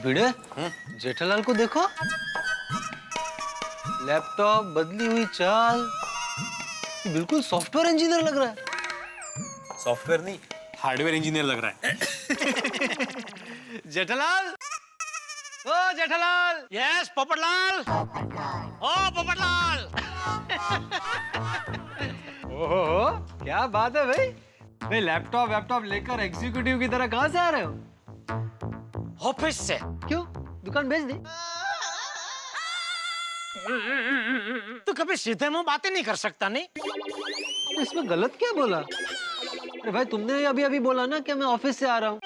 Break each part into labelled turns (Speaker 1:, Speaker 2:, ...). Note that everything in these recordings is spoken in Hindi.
Speaker 1: भिड़े जेठालाल को देखो, लैपटॉप, बदली हुई चाल, बिल्कुल सॉफ्टवेयर इंजीनियर लग रहा है।
Speaker 2: सॉफ्टवेयर नहीं, हार्डवेयर इंजीनियर लग रहा है।
Speaker 1: जेठालाल, ओ जेठालाल।
Speaker 3: यस पोपटलाल। ओ पोपटलाल।
Speaker 1: ओहो, क्या बात है भाई। भाई लैपटॉप लेकर एग्जीक्यूटिव की तरह कहाँ से आ रहे हो?
Speaker 3: ऑफिस से।
Speaker 1: क्यों, दुकान बेच दी?
Speaker 3: तू कभी सीधे मुंह बातें नहीं कर सकता नहीं?
Speaker 1: इसमें गलत क्या बोला? अरे भाई तुमने अभी अभी बोला ना कि मैं ऑफिस से आ रहा हूँ,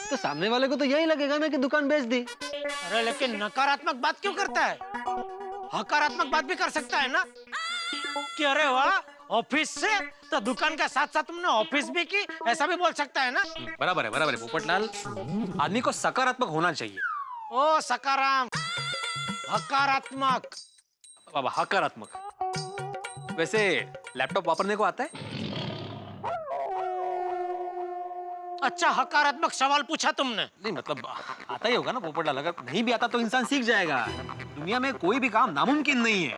Speaker 1: तो सामने वाले को तो यही लगेगा ना कि दुकान बेच दी।
Speaker 3: अरे लेकिन नकारात्मक बात क्यों करता है? हकारात्मक बात भी कर सकता है ना कि अरे वाह ऑफिस से तो दुकान का साथ साथ तुमने ऑफिस भी की, ऐसा भी बोल सकता है ना?
Speaker 2: बराबर है पोपटलाल। आदमी को सकारात्मक होना चाहिए।
Speaker 3: ओ सकाराम, हकारात्मक।
Speaker 2: बाबा हकारात्मक। वैसे लैपटॉप वापरने को आता है?
Speaker 3: अच्छा हकारात्मक सवाल पूछा तुमने।
Speaker 2: नहीं मतलब आता ही होगा ना पोपटलाल। अगर नहीं भी आता तो इंसान सीख जाएगा। दुनिया में कोई भी काम नामुमकिन नहीं है।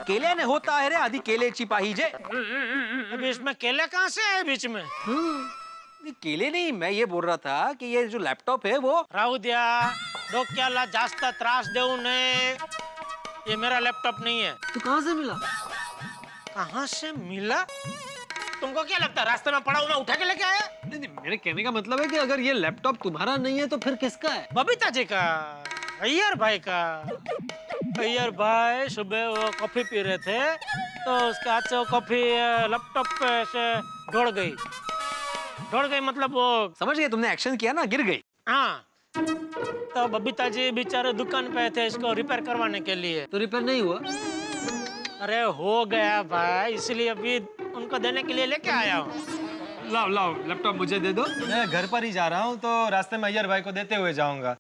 Speaker 2: केले ने होता है रे आदि केलेची पाहिजे।
Speaker 3: अभी इसमें केले कहाँ से है बीच में?
Speaker 2: नहीं, केले नहीं, मैं ये बोल रहा था कि ये जो लैपटॉप है वो
Speaker 3: राहू द्या, डोक्याला जास्त त्रास देऊ नये। ये मेरा लैपटॉप नहीं है।
Speaker 1: तो कहाँ से मिला?
Speaker 3: कहाँ से मिला? तुमको क्या लगता है रास्ते में पड़ा हुआ मैं उठा के लेके आया?
Speaker 1: नहीं, मेरे कहने का मतलब है कि अगर ये लैपटॉप तुम्हारा नहीं है तो फिर किसका है?
Speaker 3: बबीता जी का, अय्यर भाई का। अय्यर भाई सुबह वो कॉफी पी रहे थे तो उसके हाथ से वो कॉफी लैपटॉप पे से ढोड़ गई मतलब वो
Speaker 2: समझ गए तुमने, एक्शन किया ना, गिर गई।
Speaker 3: हाँ। तो बबीता जी बेचारे दुकान पे थे इसको रिपेयर करवाने के लिए।
Speaker 1: तो रिपेयर नहीं हुआ?
Speaker 3: अरे हो गया भाई, इसलिए अभी उनको देने के लिए लेके आया हूँ।
Speaker 1: लाओ लैपटॉप मुझे दे दो। मैं घर पर ही जा रहा हूँ तो रास्ते में अय्यर भाई को देते हुए जाऊंगा।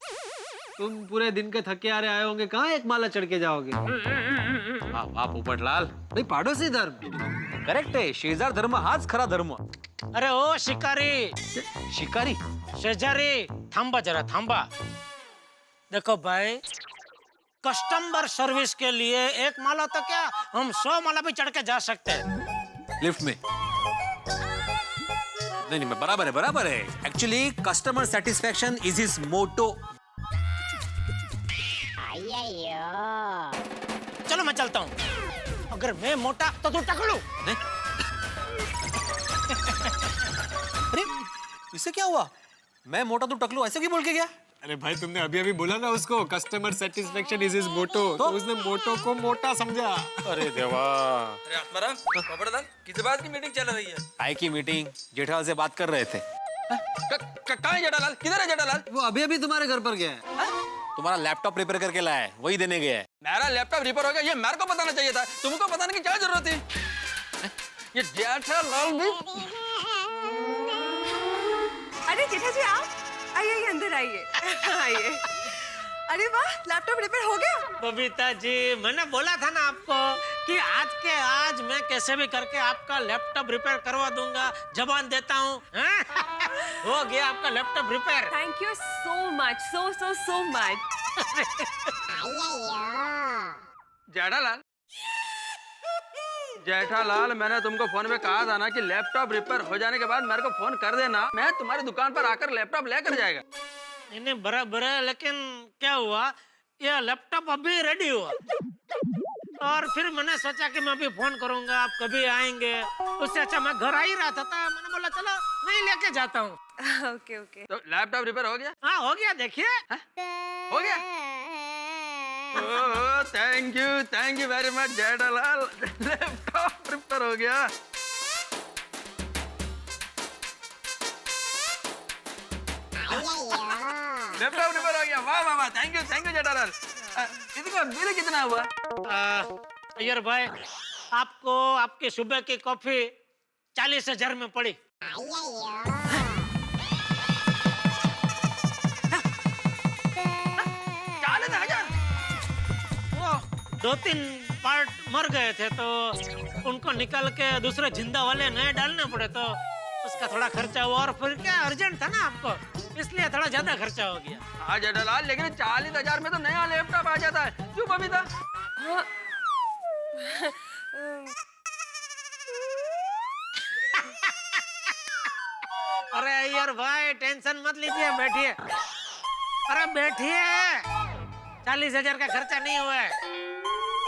Speaker 1: तुम पूरे दिन के थके हारे आए होंगे, कहाँ एक माला चढ़ के जाओगे?
Speaker 2: वाह वाह पोपटलाल,
Speaker 1: भाई पड़ोसी धर्म।
Speaker 2: करेक्ट है। शेजार धर्म हाच खरा धर्म।
Speaker 3: अरे ओ शिकारी,
Speaker 2: शिकारी?
Speaker 3: शेजारी, थांबा जरा थांबा। देखो भाई, कस्टमर सर्विस के लिए एक माला तो क्या हम 100 माला भी चढ़ के जा सकते हैं।
Speaker 2: लिफ्ट में? नहीं, मैं बराबर है। Actually customer satisfaction is his motto.
Speaker 3: चलो मैं चलता हूँ। अगर मैं मोटा तो तू टकलू।
Speaker 2: अरे इससे क्या हुआ? मैं मोटा तू टकलू ऐसे क्यों बोल के गया?
Speaker 1: अरे भाई तुमने अभी अभी बोला ना उसको कस्टमर सेटिस्फेक्शन इज हिज मोटो, तो उसने मोटो को मोटा समझा।
Speaker 2: अरे देवा।
Speaker 4: अरे आत्माराम, पोपटलाल, किस बात की मीटिंग चल रही है?
Speaker 2: काय की मीटिंग? जेठालाल से बात कर रहे थे।
Speaker 4: कहाँ है जेठालाल? किधर है जेठालाल?
Speaker 1: वो अभी अभी तुम्हारे घर पर गया है।
Speaker 2: तुम्हारा लैपटॉप रिपेयर करके लाया है, वही देने गया है।
Speaker 4: मेरा लैपटॉप रिपेयर हो गया, ये मेरे को बताना चाहिए था। तुमको बताने की क्या जरूरत थी? ये जेठालाल भी।
Speaker 5: अरे जेठा जी आप आइए अंदर आइए। आइए। अरे वाह, लैपटॉप रिपेयर हो गया?
Speaker 3: बबीता जी, मैंने बोला था ना आपको कि आज के आज मैं कैसे भी करके आपका लैपटॉप रिपेयर करवा दूंगा। जबान देता हूँ। हो गया आपका laptop repair.
Speaker 5: Thank you so much, so much.
Speaker 4: Jethalal, मैंने तुमको फोन में कहा था ना कि लैपटॉप रिपेयर हो जाने के बाद मेरे को फोन कर देना, मैं तुम्हारी दुकान पर आकर लैपटॉप लेकर जाएगा।
Speaker 3: नहीं बराबर है, लेकिन क्या हुआ, ये लैपटॉप अभी रेडी हुआ और फिर मैंने सोचा कि मैं अभी फोन करूंगा, आप कभी आएंगे। उससे अच्छा मैं घर आ ही रहा था, मैंने बोला चलो मैं ही लेके जाता हूँ।
Speaker 5: ओके।
Speaker 4: तो लैपटॉप रिपेयर हो गया?
Speaker 3: हाँ हो गया, देखिए
Speaker 4: हो गया। Thank you very much Jethalal, laptop repair हो गया। लैपटॉप रिपेयर हो गया, वाह, थैंक यू जेठालाल। इसका बिल कितना हुआ?
Speaker 3: अय्यर भाई, आपको आपकी सुबह की कॉफी 40,000 में पड़ी।
Speaker 4: 40,000?
Speaker 3: वो 2-3 पार्ट मर गए थे तो उनको निकाल के दूसरे जिंदा वाले नए डालने पड़े, तो उसका थोड़ा खर्चा हुआ। और फिर क्या अर्जेंट था ना आपको, इसलिए थोड़ा ज्यादा खर्चा हो गया।
Speaker 4: हाँ जेठालाल, लेकिन 40,000 में तो नया लैपटॉप आ जाता है, क्यों बबीता?
Speaker 5: हाँ
Speaker 3: अरे यार भाई टेंशन मत लीजिए, बैठिए। अरे बैठिए, 40,000 का खर्चा नहीं हुआ है,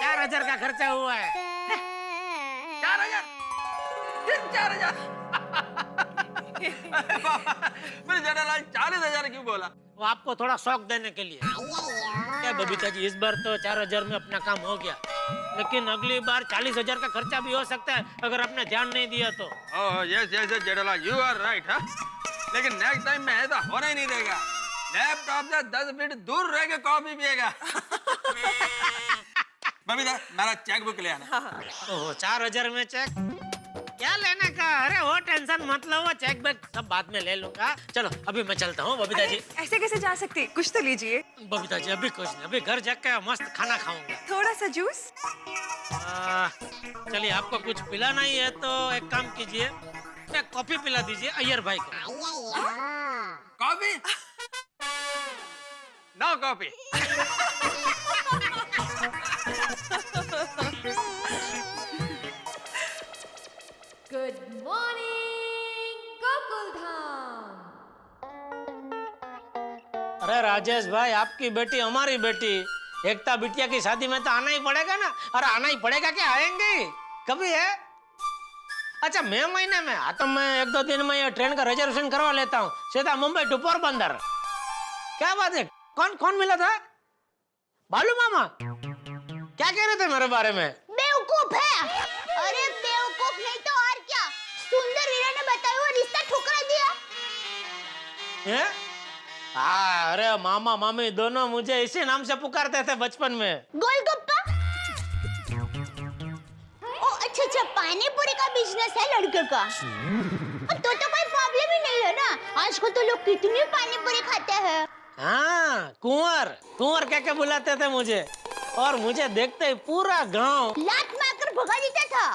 Speaker 3: 4,000 का खर्चा हुआ है।
Speaker 4: 4,000? फिर 4,000? अरे बाबा, फिर जेठालाल 40,000 क्यों बोला?
Speaker 3: वो आपको थोड़ा शौक देने के लिए। क्या बबीता जी, इस बार तो 4,000 में अपना काम हो गया, लेकिन अगली बार 40,000 का खर्चा भी हो सकता है अगर आपने ध्यान नहीं दिया तो।
Speaker 4: Oh yes yes Jethalal, you are right. हाँ, लेकिन नेक्स्ट टाइम में ऐसा होना ही नहीं देगा। लैपटॉप से 10 फीट दूर रह के कॉफी पिएगा। बबीता, मेरा चेक बुक ले आना।
Speaker 3: ओह 4,000 में चेक क्या लेने का? अरे वो टेंशन मत लो, वो चेक बैक सब बाद में ले लूंगा। चलो अभी मैं चलता हूँ बबीता जी।
Speaker 5: ऐसे कैसे जा सकते, कुछ तो लीजिए।
Speaker 3: बबीता जी अभी कुछ नहीं, अभी घर जाकर मस्त खाना खाऊंगा।
Speaker 5: थोड़ा सा जूस।
Speaker 3: चलिए, आपको कुछ पिलाना ही है तो एक काम कीजिए, एक कॉफी पिला दीजिए अय्यर भाई को।
Speaker 4: Coffee? No coffee.
Speaker 6: Good morning Gokul Dham.
Speaker 3: अरे राजेश भाई, आपकी बेटी हमारी बेटी, एकता बिटिया की शादी में तो आना ही पड़ेगा ना। अरे आना ही पड़ेगा, क्या आएंगे कभी है? अच्छा मई महीने में? हाँ तो मैं 1-2 दिन में ये ट्रेन का रिजर्वेशन करवा लेता हूँ, सीधा मुंबई टू पोरबंदर। क्या बात है, कौन कौन मिला था? बालू मामा क्या कह रहे थे मेरे बारे में?
Speaker 7: बेवकूफ है। अरे बेवकूफ नहीं तो और क्या, सुंदर वीरा ने बताया वो रिश्ता ठुकरा दिया।
Speaker 3: हैं? हाँ, अरे मामा मामी दोनों मुझे इसी नाम से पुकारते थे बचपन में।
Speaker 7: गोलगप्पा? ओ अच्छा अच्छा, पानी पूरी का बिजनेस है लड़के का। तो कोई प्रॉब्लम ही नहीं है ना, आजकल तो लोग कितनी पानी पूरी खाते हैं।
Speaker 3: हाँ, कुंवर कुंवर क्या क्या बुलाते थे मुझे, और मुझे देखते ही पूरा गांव
Speaker 7: लात मारकर भगा देता था।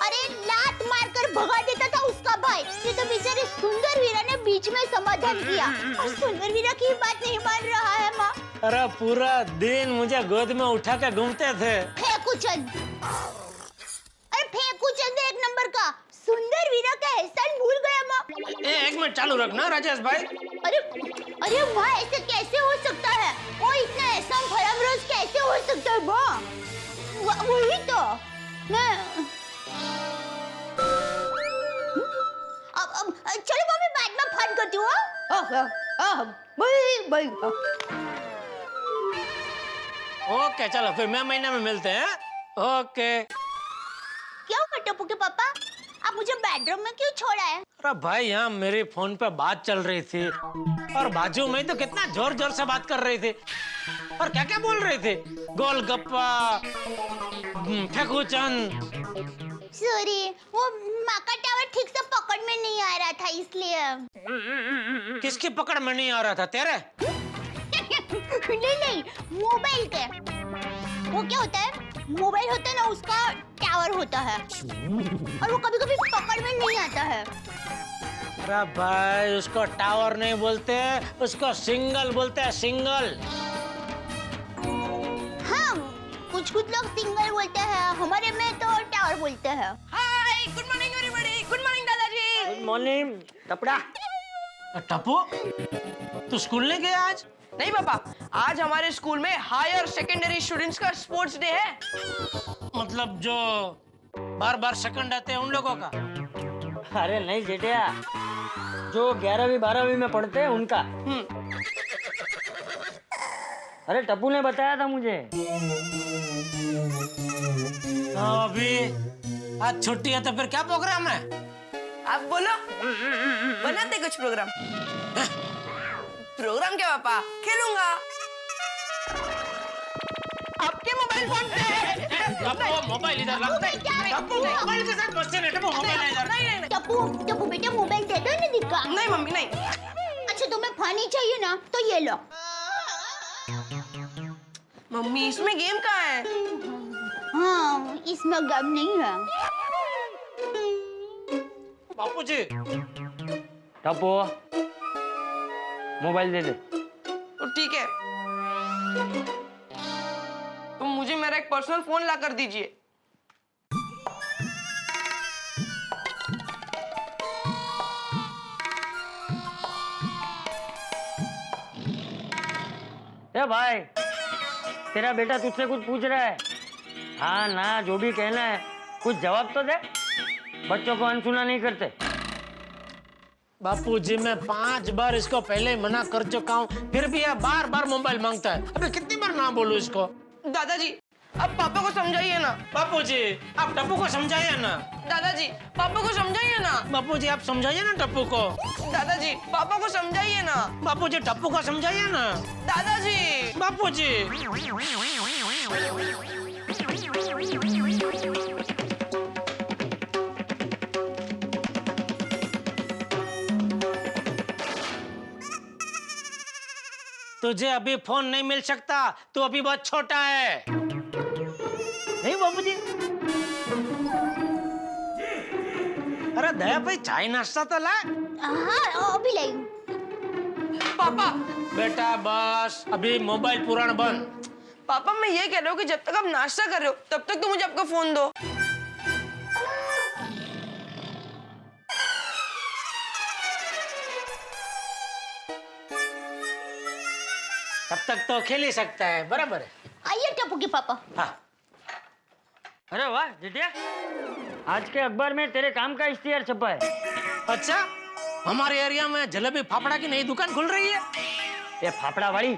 Speaker 7: अरे लात मारकर भगा देता था उसका भाई। ये तो बेचारे सुंदर वीरा ने बीच में समाधान किया, और सुंदर वीरा की बात नहीं मान रहा है माँ।
Speaker 3: अरे पूरा दिन मुझे गोद में उठा के घूमते थे।
Speaker 7: फेंकूचंद, अरे फेंकूचंद एक नंबर का। सुंदर वीरा का एहसान भूल गया माँ।
Speaker 3: एक मिनट चालू रखना राजेश भाई।
Speaker 7: अरे अरे माँ, ऐसे कैसे हो सकता है? वो इतना एहसान फरामरोज कैसे हो सकता है माँ? वही तो मैं अब चलो मम्मी, बाद में फोन करती हूँ। बाय।
Speaker 3: ओके चलो, फिर मैं महीने में मिलते हैं। ओके।
Speaker 7: क्या हुआ टप्पू के पापा, आप मुझे बेडरूम में क्यों छोड़ा है?
Speaker 3: अरे भाई, यहाँ मेरी फोन पे बात चल रही थी, और बाजू में तो कितना जोर जोर से बात कर रही थी, और क्या क्या बोल रही थी, गोलगप्पा, फेंकूचंद।
Speaker 7: सॉरी, वो माँ का टावर ठीक से पकड़ में नहीं आ रहा था इसलिए।
Speaker 3: किसकी पकड़ में नहीं आ रहा था, तेरे?
Speaker 7: नहीं, मोबाइल के। वो क्या होता है, मोबाइल होता है ना, उसका टावर होता है, और वो कभी कभी पकड़ में नहीं आता है।
Speaker 3: अरे भाई, उसको टावर नहीं बोलते, उसको सिंगल बोलते हैं, सिंगल।
Speaker 7: हाँ, कुछ लोग सिंगल बोलते हैं, हमारे में तो टावर बोलते हैं।
Speaker 5: Hi, good morning everybody. Good morning दादाजी।
Speaker 3: गुड मॉर्निंग टपड़ा। टप्पू, तू स्कूल नहीं गया आज?
Speaker 5: नहीं पापा, आज हमारे स्कूल में हायर सेकेंडरी स्टूडेंट्स का स्पोर्ट्स डे है।
Speaker 3: मतलब जो बार सेकंड आते हैं उन लोगों का?
Speaker 8: अरे नहीं जेठिया, जो 11वीं 12वीं में पढ़ते हैं उनका। अरे टप्पू ने बताया था मुझे।
Speaker 3: अभी आज छुट्टी है तो फिर क्या प्रोग्राम है?
Speaker 5: आप बोलो, बनाते कुछ प्रोग्राम। प्रोग्राम क्या पापा, खेलूंगा आपके मोबाइल फोन पे।
Speaker 3: मोबाइल इधर लगता है। मोबाइल के साथ मस्ती नहीं, मोबाइल इधर।
Speaker 5: नहीं।
Speaker 7: टप्पू बेटा, मोबाइल दे दो ना दिखा।
Speaker 5: नहीं मम्मी नहीं।
Speaker 7: अच्छा तुम्हें पानी चाहिए ना, तो ये लो।
Speaker 5: मम्मी इसमें गेम कहाँ है?
Speaker 7: हाँ, इसमें गम नहीं है।
Speaker 3: बापूजी,
Speaker 8: टप्पू, मोबाइल दे दे।
Speaker 5: तो ठीक है, तुम मुझे मेरा एक पर्सनल फोन ला कर दीजिए।
Speaker 8: ए भाई, तेरा बेटा तुझसे कुछ पूछ रहा है। हाँ ना, जो भी कहना है कुछ जवाब तो दे। बच्चों को अनसुना नहीं करते।
Speaker 3: बापूजी, मैं 5 बार इसको पहले ही मना कर चुका हूँ, फिर भी यह बार बार मोबाइल मांगता है। अबे कितनी बार ना बोलूं इसको?
Speaker 5: दादाजी, अब पापा को समझाइए ना।
Speaker 3: बापूजी, आप टप्पू को समझाइए ना।
Speaker 5: दादाजी, पापा को समझाइए ना।
Speaker 3: बापूजी, आप समझाइए ना टप्पू को।
Speaker 5: दादाजी, पापा को समझाइए ना।
Speaker 3: बापूजी, टप्पू को समझाइए ना।
Speaker 5: दादाजी,
Speaker 3: बापूजी। तुझे अभी फोन नहीं मिल सकता, तू अभी बहुत छोटा है। नहीं बापूजी? अरे दया भाई, चाय नाश्ता तो ला।
Speaker 7: हाँ, अभी लाई।
Speaker 5: पापा।
Speaker 3: बेटा बस, अभी मोबाइल पुराना बंद।
Speaker 5: पापा, मैं ये कह रहा हूँ कि जब तक आप नाश्ता कर रहे हो तब तक तो मुझे आपका फोन दो।
Speaker 3: तब तक तो खेल ही सकता है, बराबर है।
Speaker 7: आइए टप्पू के पापा।
Speaker 3: हाँ।
Speaker 8: अरे वाह जितिया, आज के अखबार में तेरे काम का इश्तिहार छपा है।
Speaker 3: अच्छा, हमारे एरिया में जलेबी फाफड़ा की नई दुकान खुल रही है।
Speaker 8: ये फाफड़ा वाली,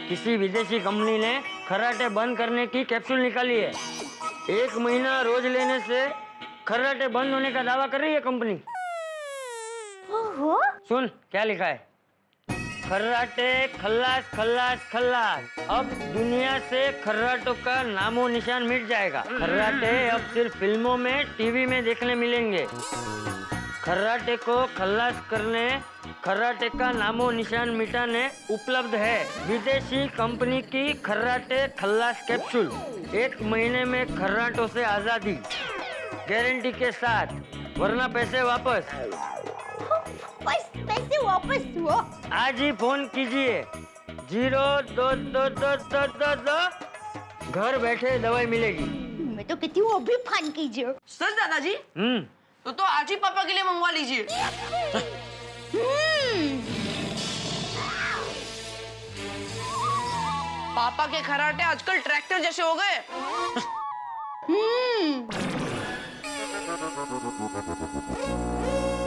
Speaker 8: किसी विदेशी कंपनी ने खर्राटे बंद करने की कैप्सूल निकाली है। 1 महीना रोज लेने से खर्राटे बंद होने का दावा कर रही है कंपनी।
Speaker 7: ओहो,
Speaker 8: सुन क्या लिखा है। खर्राटे खल्लास खल्लास खल्लास, अब दुनिया से खर्राटों का नामो निशान मिट जाएगा। खर्राटे अब सिर्फ फिल्मों में, टीवी में देखने मिलेंगे। खर्राटे को खल्लास करने, खर्राटे का नामो निशान मिटाने उपलब्ध है विदेशी कंपनी की खर्राटे खल्लास कैप्सूल। 1 महीने में खर्राटों से आजादी, गारंटी के साथ, वरना पैसे वापस।
Speaker 7: बस पैसे वापस हुआ।
Speaker 8: आज ही फोन कीजिए 022222, घर बैठे दवाई मिलेगी।
Speaker 7: मैं तो कहती हूँ अभी फोन कीजिए।
Speaker 5: सच दादाजी? तो आज ही पापा के लिए मंगवा लीजिए। पापा के खर्राटे आजकल ट्रैक्टर जैसे हो गए।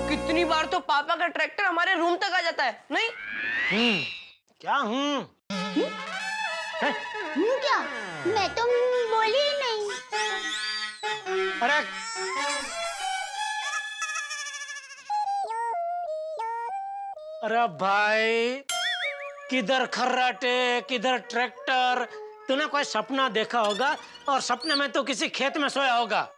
Speaker 5: कितनी बार तो पापा का ट्रैक्टर हमारे रूम तक आ जाता है, नहीं?
Speaker 3: क्या हूँ?
Speaker 7: क्या? मैं तो बोली ही नहीं।
Speaker 3: अरे अरे भाई, किधर खर्राटे किधर ट्रैक्टर। तूने कोई सपना देखा होगा और सपने में तो किसी खेत में सोया होगा।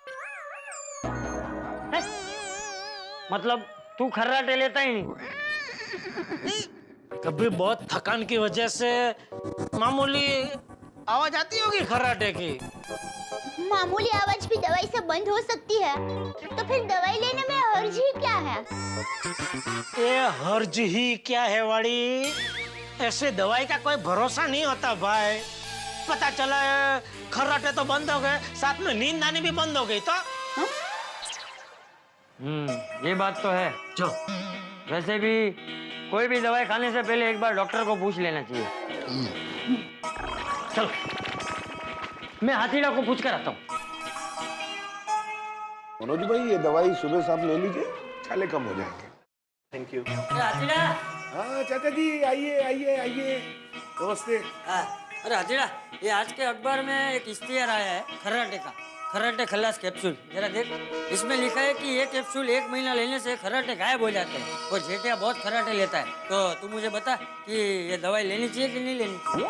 Speaker 8: मतलब तू खर्राटे लेता ही नहीं?
Speaker 3: कभी बहुत थकान की वजह से मामूली आवाज आती होगी खर्राटे की।
Speaker 7: मामूली आवाज भी दवाई से बंद हो सकती है, तो फिर दवाई लेने में हर्ज ही क्या है?
Speaker 3: ये हर्ज ही क्या है वाड़ी? ऐसे दवाई का कोई भरोसा नहीं होता भाई। पता चला खर्राटे तो बंद हो गए, साथ में नींद आनी भी बंद हो गई तो
Speaker 8: ये बात तो है।
Speaker 3: जो
Speaker 8: वैसे भी कोई भी दवाई खाने से पहले एक बार डॉक्टर को पूछ लेना चाहिए। चलो, मैं हाथीड़ा को पूछ कर आता हूँ।
Speaker 9: मनोज भाई, ये दवाई सुबह शाम ले लीजिए, छाले कम हो जाएंगे।
Speaker 1: Thank you.
Speaker 8: हाथीड़ा,
Speaker 9: हाँ चाचा जी, आइए आइए आइए, नमस्ते।
Speaker 8: अरे हाथीड़ा, ये आज के अखबार में एक इश्तिहार आया है खर्राटे का, खर्राटे खल्लास कैप्सूल। जरा देख, इसमें लिखा है कि ये कैप्सूल 1 महीना लेने से खर्राटे गायब हो जाते हैं। वो जेठिया बहुत खर्राटे लेता है, तो तू मुझे बता कि ये दवाई लेनी चाहिए कि नहीं लेनी चाहिए?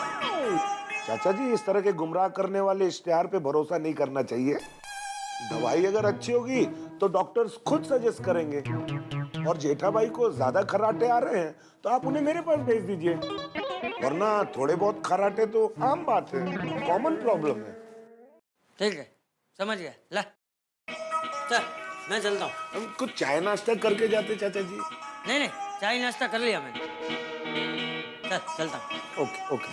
Speaker 9: चाचा जी, इस तरह के गुमराह करने वाले इश्तिहार पे भरोसा नहीं करना चाहिए। दवाई अगर अच्छी होगी तो डॉक्टर्स खुद सजेस्ट करेंगे। और जेठा भाई को ज्यादा खर्राटे आ रहे हैं तो आप उन्हें मेरे पास भेज दीजिए, वरना थोड़े बहुत खर्राटे तो आम बात है, कॉमन प्रॉब्लम है।
Speaker 8: ठीक है, समझ गया। ला चल, मैं चलता हूँ।
Speaker 9: हम कुछ चाय नाश्ता करके जाते चाचा जी।
Speaker 8: नहीं नहीं, चाय नाश्ता कर लिया मैंने। चल चलता।
Speaker 9: Okay okay.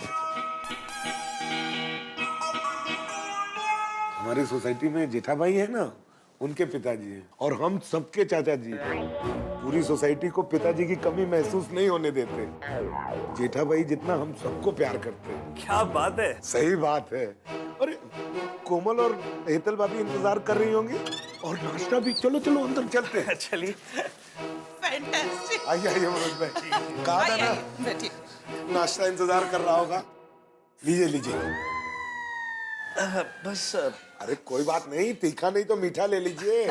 Speaker 9: हमारी सोसाइटी में जेठा भाई है ना, उनके पिताजी हैं और हम सबके चाचा जी हैं। पूरी सोसाइटी को पिताजी की कमी महसूस नहीं होने देते। जेठा भाई जितना हम सबको प्यार करते हैं।
Speaker 2: क्या बात है।
Speaker 9: सही बात है। अरे कोमल और हेतल भाभी इंतजार कर रही होंगी और नाश्ता भी। चलो चलो अंदर चलते हैं।
Speaker 2: चलिए।
Speaker 5: फैंटास्टिक।
Speaker 9: आइए आइए मनोज भाई, कहा था ना
Speaker 5: बैठिए।
Speaker 9: नाश्ता इंतजार कर रहा होगा। लीजिए लीजिए।
Speaker 2: बस
Speaker 9: अरे कोई बात नहीं, तीखा नहीं तो मीठा ले लीजिए।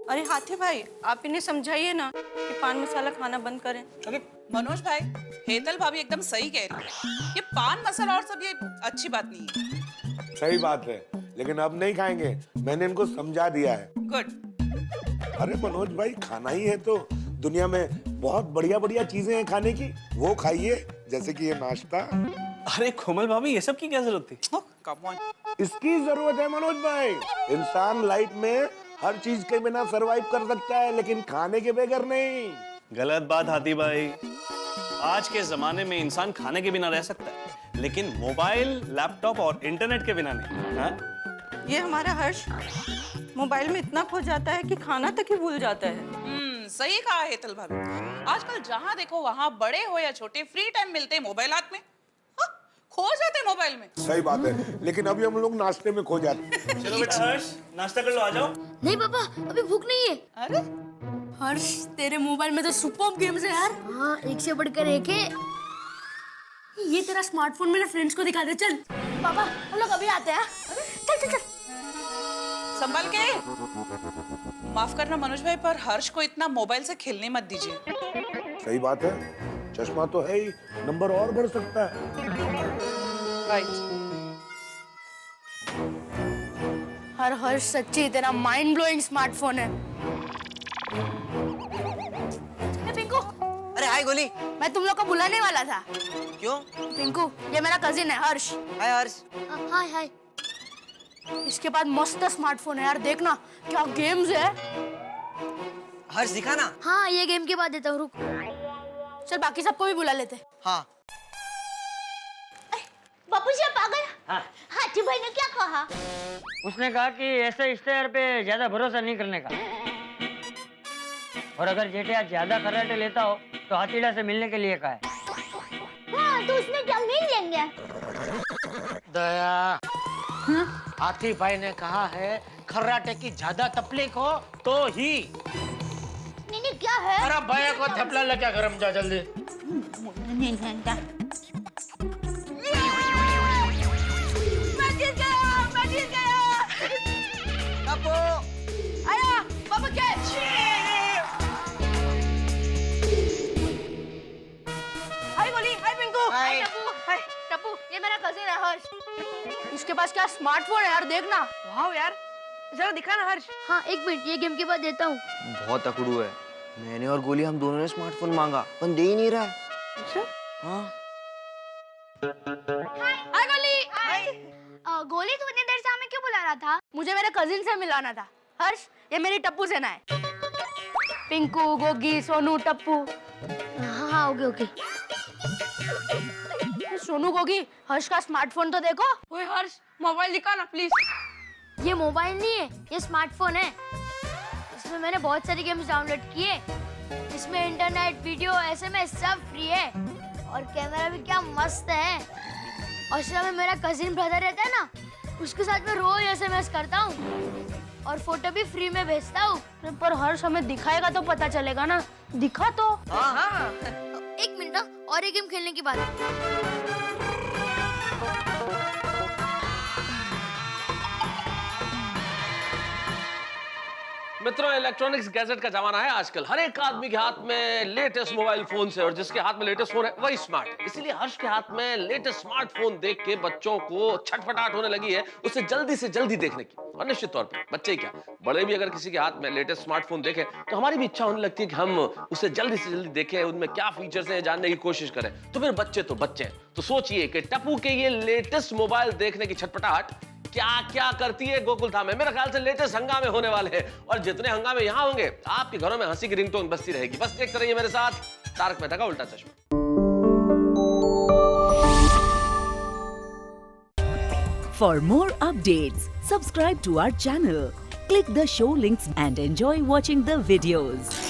Speaker 5: अरे हाथी भाई, आप इन्हें समझाइए ना कि पान मसाला खाना बंद करें।
Speaker 10: अरे मनोज भाई, हेतल भाभी एकदम सही कह रही है। ये पान मसाला और सब ये अच्छी बात नहीं है।
Speaker 9: सही बात है, लेकिन अब नहीं खाएंगे। मैंने इनको समझा दिया है।
Speaker 10: गुड।
Speaker 9: अरे मनोज भाई, खाना ही है तो दुनिया में बहुत बढ़िया बढ़िया चीजें हैं खाने की, वो खाइए। जैसे कि ये नाश्ता।
Speaker 2: अरे कोमल भाभी, ये सब की क्या जरूरत थी?
Speaker 10: Come on.
Speaker 9: इसकी जरूरत है मनोज भाई। इंसान लाइफ में हर चीज के बिना सरवाइव कर सकता है, लेकिन खाने के बगैर नहीं।
Speaker 2: गलत बात हाथी भाई। आज के जमाने में इंसान खाने के बिना रह सकता है, लेकिन मोबाइल, लैपटॉप और इंटरनेट के बिना नहीं। हाँ?
Speaker 5: ये हमारा हर्ष मोबाइल में इतना खो जाता है कि खाना तक ही भूल जाता है।
Speaker 10: सही कहा हेतल भाभी। आजकल जहाँ देखो वहाँ बड़े हो या छोटे फ्री टाइम मिलते हैं मोबाइल हाथ में, हाँ, खो जाते हैं मोबाइल में।
Speaker 9: सही बात है, लेकिन अभी हम लोग नाश्ते में खो जाते हैं।
Speaker 2: चलो बेटा हर्ष, नाश्ता कर लो, आ जाओ।
Speaker 7: नहीं पापा, अभी भूख नहीं है।
Speaker 10: अरे
Speaker 7: हर्ष, तेरे मोबाइल में तो सुपर गेम्स है यार। हाँ, एक से बढ़कर एक है। ये तेरा स्मार्टफोन मेरे फ्रेंड्स को दिखा दे। चल पापा, हम लोग अभी आते हैं। चल चल चल।
Speaker 10: संभल के। माफ करना मनोज भाई, पर हर्ष को इतना मोबाइल से खेलने मत दीजिए।
Speaker 9: सही बात है, चश्मा तो है ही, नंबर और बढ़ सकता है।
Speaker 10: राइट।
Speaker 7: हर हर्ष, सच्ची तेरा माइंड ब्लोइंग स्मार्टफोन है। पिंकू।
Speaker 11: अरे हाय गोली।
Speaker 7: मैं तुम लोग को बुलाने वाला था।
Speaker 11: क्यों?
Speaker 7: पिंकू, ये मेरा कजिन है हर्ष।
Speaker 11: हाय हर्ष।
Speaker 7: हाय हाय। इसके पास मस्त स्मार्टफोन है यार, देखना क्या गेम्स है।
Speaker 11: हर्ष दिखा ना।
Speaker 7: हाँ, ये गेम के बाद देता हूँ, रुक। चल बाकी सबको भी बुला लेते।
Speaker 11: हाँ।
Speaker 7: बापूजी आप आ गए।
Speaker 8: हाँ।
Speaker 7: हाथी भाई ने क्या कहा?
Speaker 8: उसने कहा कि ऐसे इश्तेहार पे ज्यादा भरोसा नहीं करने का, और अगर जेठे आज ज्यादा खर्राटे लेता हो तो हाथीड़ा से मिलने के लिए कहा है।
Speaker 7: हाँ, तो उसने क्या मिल लेंगे?
Speaker 3: दया, हाथी भाई ने कहा है खर्राटे की ज्यादा तकलीफ हो तो ही।
Speaker 7: नहीं क्या है?
Speaker 3: अरे भैया को थपला लगा, गरम जा जल्दी।
Speaker 7: मैं जीत गया।
Speaker 11: कपो।
Speaker 7: आया, पापा कैच। हाय गोली, हाय पिंकू, हाय टप्पू, हाय टप्पू। ये मेरा कजिन है हर्ष। इसके पास क्या स्मार्टफोन है यार, देखना।
Speaker 5: वाह यार, जरा दिखा ना हर्ष।
Speaker 7: हाँ, एक मिनट, ये गेम के बाद देता हूँ।
Speaker 11: बहुत अकड़ू है। मैंने और गोली हम दोनों ने स्मार्टफोन मांगा, पर दे ही नहीं रहा है।
Speaker 5: अच्छा?
Speaker 11: हाँ।
Speaker 7: हाय गोली। हाय। गोली, तू इतनी देर से हमें क्यों बुला रहा था? मुझे मेरे कजिन से मिलाना था। हर्ष, ये मेरी टप्पू सेना है। पिंकू, गोगी, सोनू, टप्पू। हाँ, ओके ओके। सोनू, गोगी, हर्ष का स्मार्टफोन तो देखो।
Speaker 5: ओए हर्ष, मोबाइल दिखा ना प्लीज।
Speaker 7: ये मोबाइल नहीं है, ये स्मार्टफोन है। इसमें मैंने बहुत सारी गेम्स डाउनलोड किए। इसमें इंटरनेट, वीडियो, एसएमएस सब फ्री है, और कैमरा भी क्या मस्त है। और सिर्फ में मेरा कजिन ब्रदर रहता है ना, उसके साथ मैं रोज एसएमएस करता हूँ और फोटो भी फ्री में भेजता हूँ। पर हर्ष हमें दिखाएगा तो पता चलेगा ना। दिखा तो।
Speaker 5: हाँ।
Speaker 7: एक मिनट ना, और एक गेम खेलने की बात है।
Speaker 12: मित्रों, इलेक्ट्रॉनिक्स गैजेट का जमाना है आजकल। हर एक आदमी के हाथ में लेटेस्ट मोबाइल फोन है, और जिसके हाथ में लेटेस्ट फोन है वही स्मार्ट है। इसीलिए हर्ष के हाथ में लेटेस्ट स्मार्टफोन देख के बच्चों को छटपटाहट होने लगी है उसे जल्दी से जल्दी देखने की। और निश्चित तौर पर बच्चे क्या, बड़े भी अगर किसी के हाथ में लेटेस्ट स्मार्टफोन देखें तो हमारी भी इच्छा होने लगती है कि हम उसे जल्दी से जल्दी देखें, उनमें क्या फीचर्स हैं जानने की कोशिश करें। तो फिर बच्चे तो बच्चे हैं, तो सोचिए कि टप्पू के ये लेटेस्ट मोबाइल देखने की छटपटाहट क्या क्या करती है गोकुल धाम में। मेरे ख्याल से लेटेस्ट हंगामे होने वाले हैं, और जितने हंगामे यहाँ होंगे आपके घरों में हंसी की रिंगटोन बजती रहेगी। बस देखते रहिए मेरे साथ तारक मेहता का उल्टा चश्मा।
Speaker 13: For more updates, subscribe to our channel, click the show links and enjoy watching the videos.